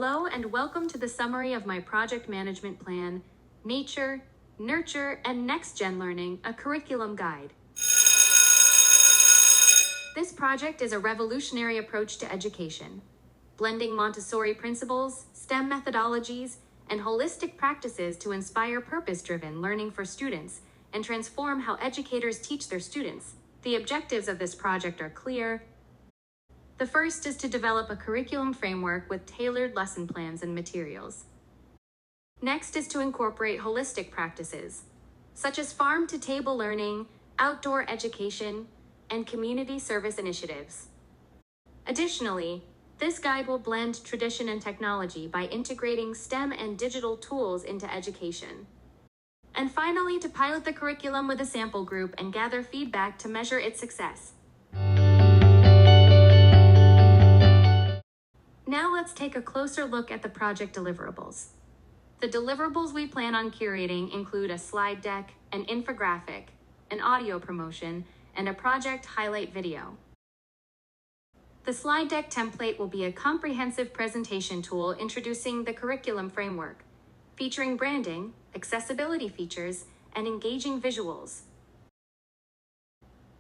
Hello and welcome to the summary of my project management plan, Nature, Nurture, and Next Gen Learning, a curriculum guide. This project is a revolutionary approach to education, blending Montessori principles, STEM methodologies, and holistic practices to inspire purpose-driven learning for students and transform how educators teach their students. The objectives of this project are clear. The first is to develop a curriculum framework with tailored lesson plans and materials. Next is to incorporate holistic practices, such as farm-to-table learning, outdoor education, and community service initiatives. Additionally, this guide will blend tradition and technology by integrating STEM and digital tools into education. And finally, to pilot the curriculum with a sample group and gather feedback to measure its success. Now let's take a closer look at the project deliverables. The deliverables we plan on curating include a slide deck, an infographic, an audio promotion, and a project highlight video. The slide deck template will be a comprehensive presentation tool introducing the curriculum framework, featuring branding, accessibility features, and engaging visuals.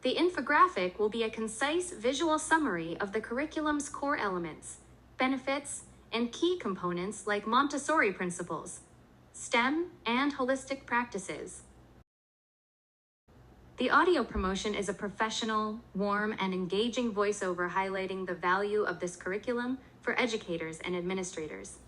The infographic will be a concise visual summary of the curriculum's core elements, benefits, and key components like Montessori principles, STEM, and holistic practices. The audio promotion is a professional, warm, and engaging voiceover highlighting the value of this curriculum for educators and administrators.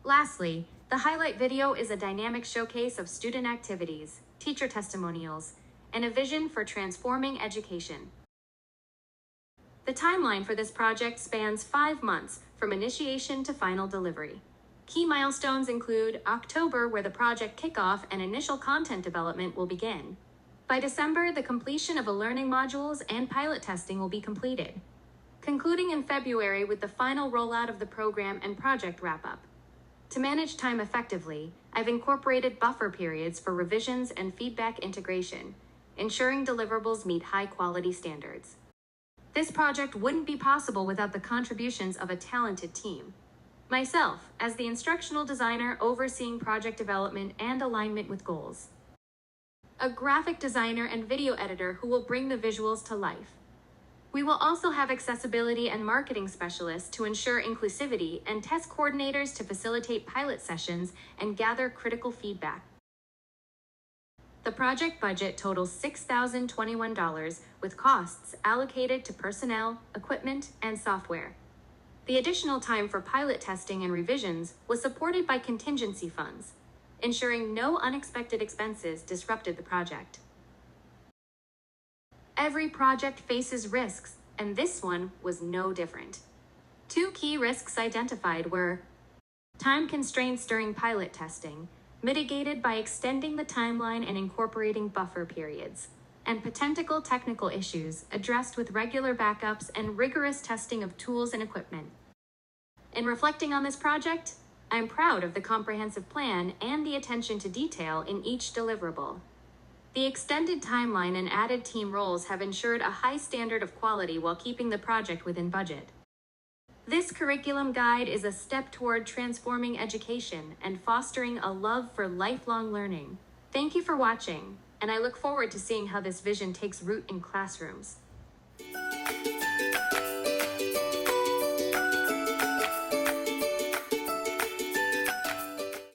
Lastly, the highlight video is a dynamic showcase of student activities, teacher testimonials, and a vision for transforming education. The timeline for this project spans 5 months from initiation to final delivery. Key milestones include October, where the project kickoff and initial content development will begin. By December, the completion of learning modules and pilot testing will be completed, concluding in February with the final rollout of the program and project wrap-up. To manage time effectively, I've incorporated buffer periods for revisions and feedback integration, ensuring deliverables meet high-quality standards. This project wouldn't be possible without the contributions of a talented team. Myself, as the instructional designer overseeing project development and alignment with goals. A graphic designer and video editor who will bring the visuals to life. We will also have accessibility and marketing specialists to ensure inclusivity and test coordinators to facilitate pilot sessions and gather critical feedback. The project budget totals $6,021 with costs allocated to personnel, equipment, and software. The additional time for pilot testing and revisions was supported by contingency funds, ensuring no unexpected expenses disrupted the project. Every project faces risks, and this one was no different. 2 key risks identified were time constraints during pilot testing, mitigated by extending the timeline and incorporating buffer periods, and potential technical issues addressed with regular backups and rigorous testing of tools and equipment. In reflecting on this project, I'm proud of the comprehensive plan and the attention to detail in each deliverable. The extended timeline and added team roles have ensured a high standard of quality while keeping the project within budget. This curriculum guide is a step toward transforming education and fostering a love for lifelong learning. Thank you for watching, and I look forward to seeing how this vision takes root in classrooms.